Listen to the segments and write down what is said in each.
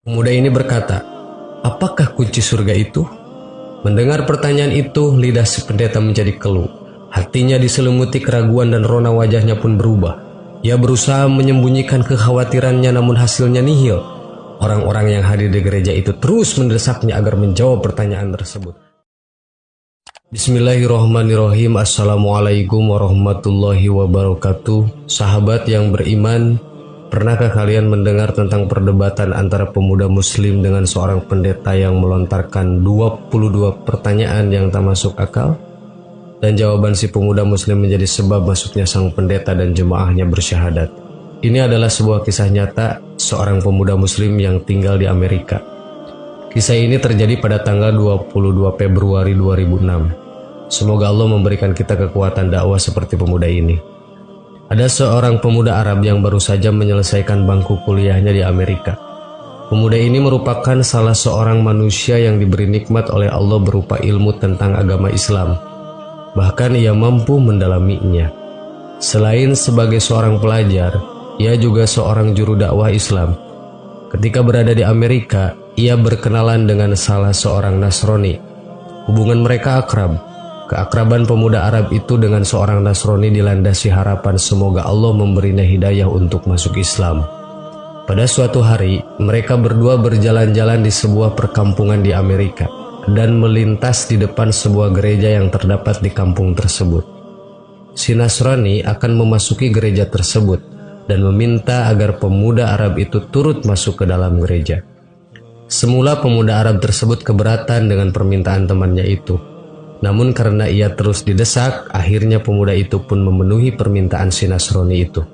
Pemuda ini berkata, "Apakah kunci surga itu?" Mendengar pertanyaan itu, lidah si pendeta menjadi keluh. Hatinya diselimuti keraguan dan rona wajahnya pun berubah. Ia berusaha menyembunyikan kekhawatirannya, namun hasilnya nihil. Orang-orang yang hadir di gereja itu terus mendesaknya agar menjawab pertanyaan tersebut. Bismillahirrahmanirrahim. Assalamualaikum warahmatullahi wabarakatuh. Sahabat yang beriman, pernahkah kalian mendengar tentang perdebatan antara pemuda muslim dengan seorang pendeta yang melontarkan 22 pertanyaan yang tak masuk akal? Dan jawaban si pemuda muslim menjadi sebab masuknya sang pendeta dan jemaahnya bersyahadat. Ini adalah sebuah kisah nyata seorang pemuda muslim yang tinggal di Amerika. Kisah ini terjadi pada tanggal 22 Februari 2006. Semoga Allah memberikan kita kekuatan dakwah seperti pemuda ini. Ada seorang pemuda Arab yang baru saja menyelesaikan bangku kuliahnya di Amerika. Pemuda ini merupakan salah seorang manusia yang diberi nikmat oleh Allah berupa ilmu tentang agama Islam. Bahkan ia mampu mendalaminya. Selain sebagai seorang pelajar, ia juga seorang juru dakwah Islam. Ketika berada di Amerika, ia berkenalan dengan salah seorang Nasrani. Hubungan mereka akrab. Keakraban pemuda Arab itu dengan seorang Nasrani dilandasi harapan semoga Allah memberinya hidayah untuk masuk Islam. Pada suatu hari, mereka berdua berjalan-jalan di sebuah perkampungan di Amerika dan melintas di depan sebuah gereja yang terdapat di kampung tersebut. Si Nasrani akan memasuki gereja tersebut dan meminta agar pemuda Arab itu turut masuk ke dalam gereja. Semula pemuda Arab tersebut keberatan dengan permintaan temannya itu. Namun karena ia terus didesak, akhirnya pemuda itu pun memenuhi permintaan si Nasrani itu.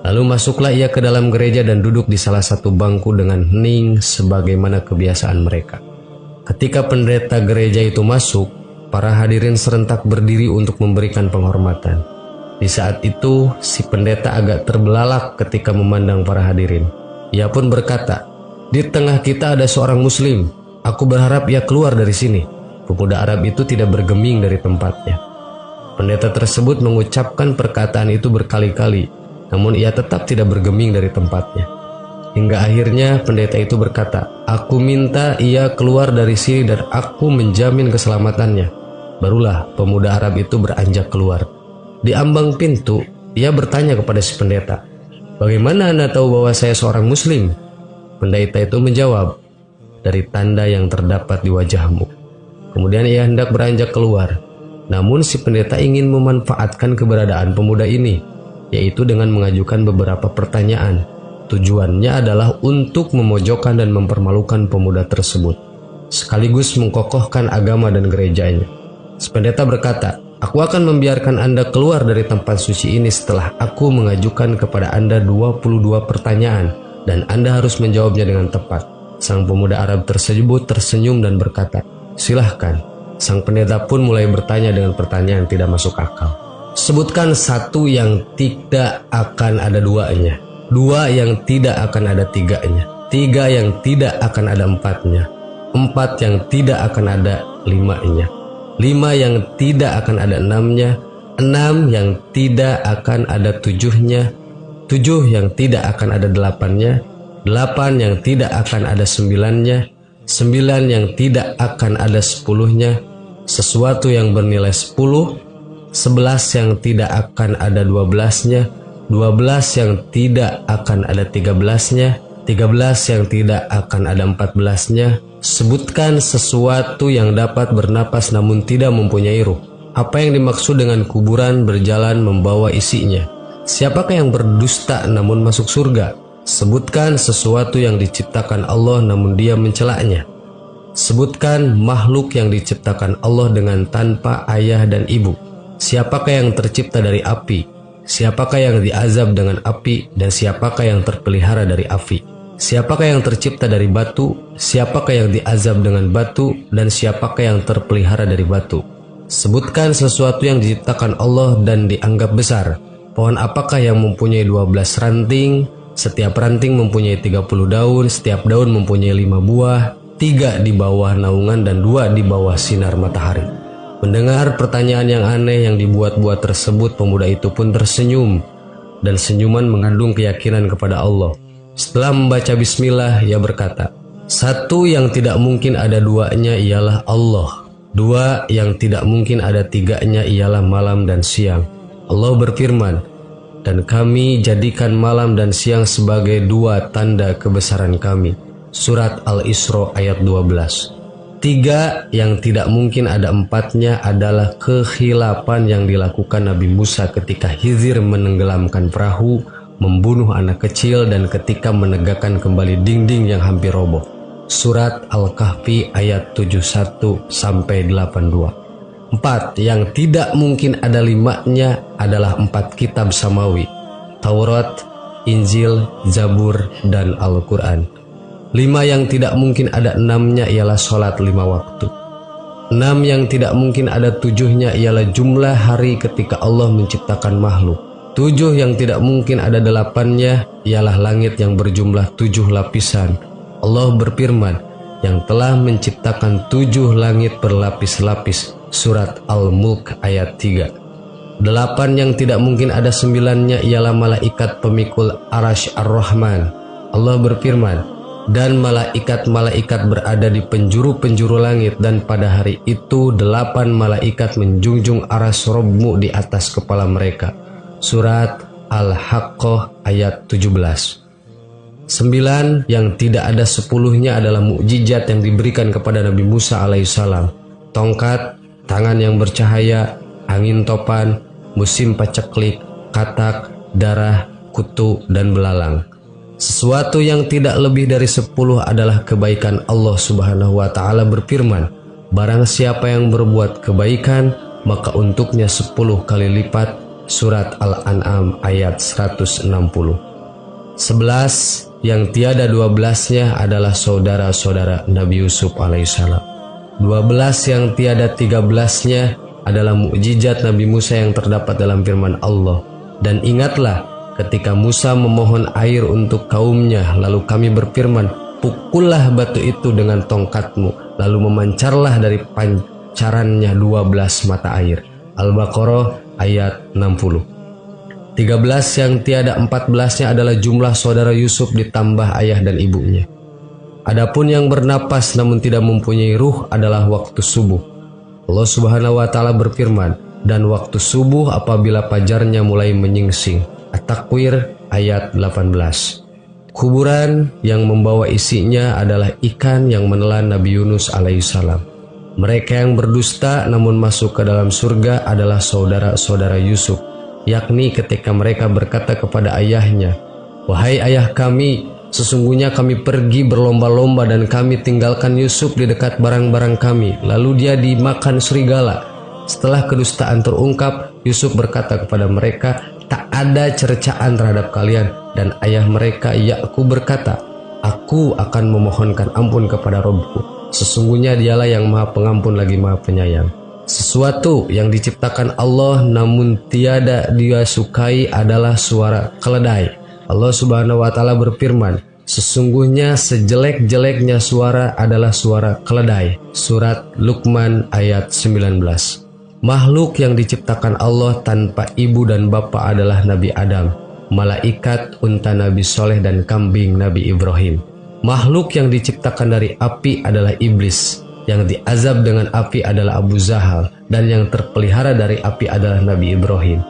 Lalu masuklah ia ke dalam gereja dan duduk di salah satu bangku dengan hening sebagaimana kebiasaan mereka. Ketika pendeta gereja itu masuk, para hadirin serentak berdiri untuk memberikan penghormatan. Di saat itu, si pendeta agak terbelalak ketika memandang para hadirin. Ia pun berkata, "Di tengah kita ada seorang muslim. Aku berharap ia keluar dari sini." Pemuda Arab itu tidak bergeming dari tempatnya. Pendeta tersebut mengucapkan perkataan itu berkali-kali, namun ia tetap tidak bergeming dari tempatnya. Hingga akhirnya pendeta itu berkata, "Aku minta ia keluar dari sini dan aku menjamin keselamatannya." Barulah pemuda Arab itu beranjak keluar. Di ambang pintu, ia bertanya kepada si pendeta, "Bagaimana Anda tahu bahwa saya seorang muslim?" Pendeta itu menjawab, "Dari tanda yang terdapat di wajahmu." Kemudian ia hendak beranjak keluar. Namun si pendeta ingin memanfaatkan keberadaan pemuda ini, yaitu dengan mengajukan beberapa pertanyaan. Tujuannya adalah untuk memojokkan dan mempermalukan pemuda tersebut, sekaligus mengkokohkan agama dan gerejanya. Si pendeta berkata, "Aku akan membiarkan Anda keluar dari tempat suci ini setelah aku mengajukan kepada Anda 22 pertanyaan dan Anda harus menjawabnya dengan tepat." Sang pemuda Arab tersebut tersenyum dan berkata, "Silahkan." Sang pendeta pun mulai bertanya dengan pertanyaan tidak masuk akal. "Sebutkan satu yang tidak akan ada duanya, dua yang tidak akan ada tiganya, tiga yang tidak akan ada empatnya, empat yang tidak akan ada limanya, lima yang tidak akan ada enamnya, enam yang tidak akan ada tujuhnya, tujuh yang tidak akan ada delapannya, delapan yang tidak akan ada sembilannya, sembilan yang tidak akan ada sepuluhnya, sesuatu yang bernilai 10, 11 yang tidak akan ada 12-nya, 12 yang tidak akan ada 13-nya, 13 yang tidak akan ada 14-nya. Sebutkan sesuatu yang dapat bernapas namun tidak mempunyai ruh. Apa yang dimaksud dengan kuburan berjalan membawa isinya? Siapakah yang berdusta namun masuk surga? Sebutkan sesuatu yang diciptakan Allah namun dia mencelaknya. Sebutkan makhluk yang diciptakan Allah dengan tanpa ayah dan ibu. Siapakah yang tercipta dari api? Siapakah yang diazab dengan api dan siapakah yang terpelihara dari api? Siapakah yang tercipta dari batu? Siapakah yang diazab dengan batu dan siapakah yang terpelihara dari batu? Sebutkan sesuatu yang diciptakan Allah dan dianggap besar. Pohon apakah yang mempunyai 12 ranting? Setiap ranting mempunyai 30 daun, setiap daun mempunyai 5 buah, 3 di bawah naungan dan 2 di bawah sinar matahari. Mendengar pertanyaan yang aneh yang dibuat-buat tersebut, pemuda itu pun tersenyum, dan senyuman mengandung keyakinan kepada Allah. Setelah membaca bismillah, ia berkata, "Satu yang tidak mungkin ada duanya ialah Allah. Dua yang tidak mungkin ada tiganya ialah malam dan siang. Allah berfirman, dan kami jadikan malam dan siang sebagai dua tanda kebesaran kami." Surat Al-Isra ayat 12. Tiga yang tidak mungkin ada empatnya adalah kekhilapan yang dilakukan Nabi Musa ketika Khidir menenggelamkan perahu, membunuh anak kecil, dan ketika menegakkan kembali dinding yang hampir roboh. Surat Al-Kahfi ayat 71-82. Empat yang tidak mungkin ada limanya adalah empat kitab samawi: Taurat, Injil, Zabur, dan Al-Quran. Lima yang tidak mungkin ada enamnya ialah sholat 5 waktu. 6 yang tidak mungkin ada 7-nya ialah jumlah hari ketika Allah menciptakan makhluk. 7 yang tidak mungkin ada 8-nya ialah langit yang berjumlah 7 lapisan. Allah berfirman, yang telah menciptakan 7 langit berlapis-lapis. Surat Al-Mulk ayat 3. 8 yang tidak mungkin ada 9-nya ialah malaikat pemikul Arasy Ar-Rahman. Allah berfirman, dan malaikat-malaikat berada di penjuru-penjuru langit, dan pada hari itu 8 malaikat menjunjung aras Rabbmu di atas kepala mereka. Surat Al-Haqqah ayat 17. 9 yang tidak ada 10-nya adalah mukjizat yang diberikan kepada Nabi Musa alaihissalam: tongkat, tangan yang bercahaya, angin topan, musim paceklik, katak, darah, kutu, dan belalang. Sesuatu yang tidak lebih dari 10 adalah kebaikan. Allah Subhanahu wa Ta'ala berfirman, barang siapa yang berbuat kebaikan, maka untuknya 10 kali lipat. Surat Al-An'am ayat 160. 11 yang tiada 12-nya adalah saudara-saudara Nabi Yusuf alaihissalam. 12 yang tiada 13-nya adalah mukjizat Nabi Musa yang terdapat dalam firman Allah. Dan ingatlah ketika Musa memohon air untuk kaumnya, lalu kami berfirman, pukullah batu itu dengan tongkatmu, lalu memancarlah dari pancarannya 12 mata air. Al-Baqarah ayat 60. 13 yang tiada 14-nya adalah jumlah saudara Yusuf ditambah ayah dan ibunya. Adapun yang bernapas namun tidak mempunyai ruh adalah waktu subuh. Allah Subhanahu wa Ta'ala berfirman, dan waktu subuh apabila fajarnya mulai menyingsing. At-Takwir ayat 18. Kuburan yang membawa isinya adalah ikan yang menelan Nabi Yunus alaihissalam. Mereka yang berdusta namun masuk ke dalam surga adalah saudara-saudara Yusuf, yakni ketika mereka berkata kepada ayahnya, wahai ayah kami, sesungguhnya kami pergi berlomba-lomba dan kami tinggalkan Yusuf di dekat barang-barang kami, lalu dia dimakan serigala. Setelah kedustaan terungkap, Yusuf berkata kepada mereka, tak ada cercaan terhadap kalian. Dan ayah mereka Yakub berkata, aku akan memohonkan ampun kepada Rabbku. Sesungguhnya dialah yang maha pengampun lagi maha penyayang. Sesuatu yang diciptakan Allah namun tiada dia sukai adalah suara keledai. Allah Subhanahu wa Ta'ala berfirman, sesungguhnya sejelek-jeleknya suara adalah suara keledai. Surat Luqman ayat 19. Makhluk yang diciptakan Allah tanpa ibu dan bapa adalah Nabi Adam, malaikat, unta Nabi Soleh, dan kambing Nabi Ibrahim. Makhluk yang diciptakan dari api adalah iblis, yang diazab dengan api adalah Abu Zahal, dan yang terpelihara dari api adalah Nabi Ibrahim.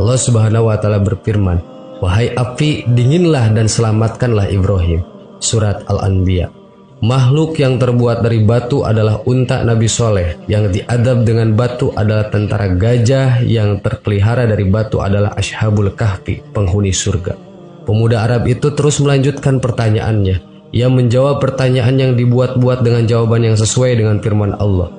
Allah Subhanahu wa Ta'ala berfirman, wahai api, dinginlah dan selamatkanlah Ibrahim. Surat Al-Anbiya. Makhluk yang terbuat dari batu adalah unta Nabi Soleh, yang diadab dengan batu adalah tentara gajah, yang terpelihara dari batu adalah Ashabul Kahfi, penghuni surga. Pemuda Arab itu terus melanjutkan pertanyaannya. Ia menjawab pertanyaan yang dibuat-buat dengan jawaban yang sesuai dengan firman Allah.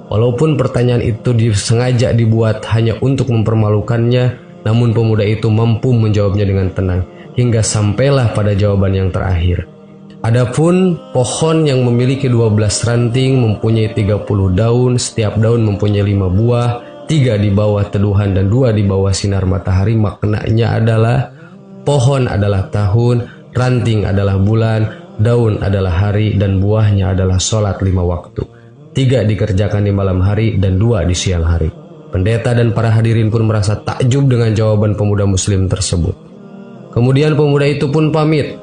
Walaupun pertanyaan itu disengaja dibuat hanya untuk mempermalukannya, namun pemuda itu mampu menjawabnya dengan tenang, hingga sampailah pada jawaban yang terakhir. Adapun pohon yang memiliki 12 ranting, mempunyai 30 daun, setiap daun mempunyai 5 buah, 3 di bawah teduhan dan 2 di bawah sinar matahari, maknanya adalah pohon adalah tahun, ranting adalah bulan, daun adalah hari, dan buahnya adalah sholat 5 waktu. 3 dikerjakan di malam hari dan 2 di siang hari. Pendeta dan para hadirin pun merasa takjub dengan jawaban pemuda muslim tersebut. Kemudian pemuda itu pun pamit.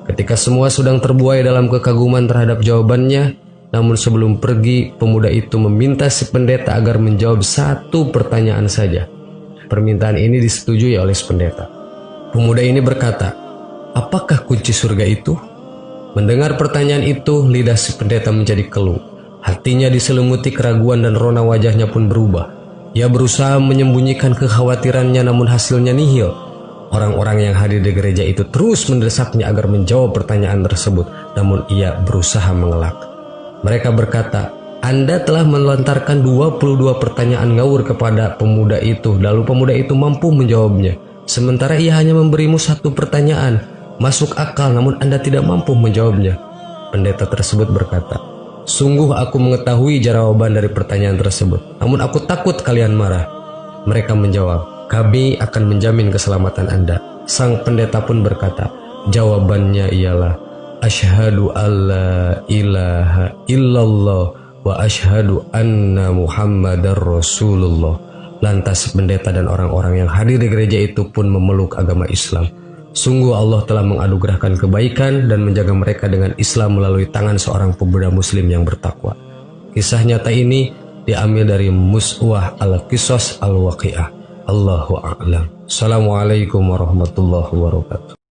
Ketika semua sedang terbuai dalam kekaguman terhadap jawabannya, namun sebelum pergi, pemuda itu meminta si pendeta agar menjawab satu pertanyaan saja. Permintaan ini disetujui oleh si pendeta. Pemuda ini berkata, "Apakah kunci surga itu?" Mendengar pertanyaan itu, lidah si pendeta menjadi keluh. Hatinya diselimuti keraguan dan rona wajahnya pun berubah. Ia berusaha menyembunyikan kekhawatirannya, namun hasilnya nihil. Orang-orang yang hadir di gereja itu terus mendesaknya agar menjawab pertanyaan tersebut, namun ia berusaha mengelak. Mereka berkata, "Anda telah melontarkan 22 pertanyaan ngawur kepada pemuda itu, lalu pemuda itu mampu menjawabnya. Sementara ia hanya memberimu satu pertanyaan. Masuk akal, namun Anda tidak mampu menjawabnya." Pendeta tersebut berkata, "Sungguh aku mengetahui jawaban dari pertanyaan tersebut, namun aku takut kalian marah." Mereka menjawab, "Kami akan menjamin keselamatan Anda." Sang pendeta pun berkata, "Jawabannya ialah, asyhadu alla ilaha illallah wa asyhadu anna Muhammadar Rasulullah." Lantas pendeta dan orang-orang yang hadir di gereja itu pun memeluk agama Islam. Sungguh Allah telah menganugerahkan kebaikan dan menjaga mereka dengan Islam melalui tangan seorang pemuda muslim yang bertakwa. Kisah nyata ini diambil dari Mus'wah al-Qisas al-Waqi'ah. Allahu a'lam. Assalamualaikum warahmatullahi wabarakatuh.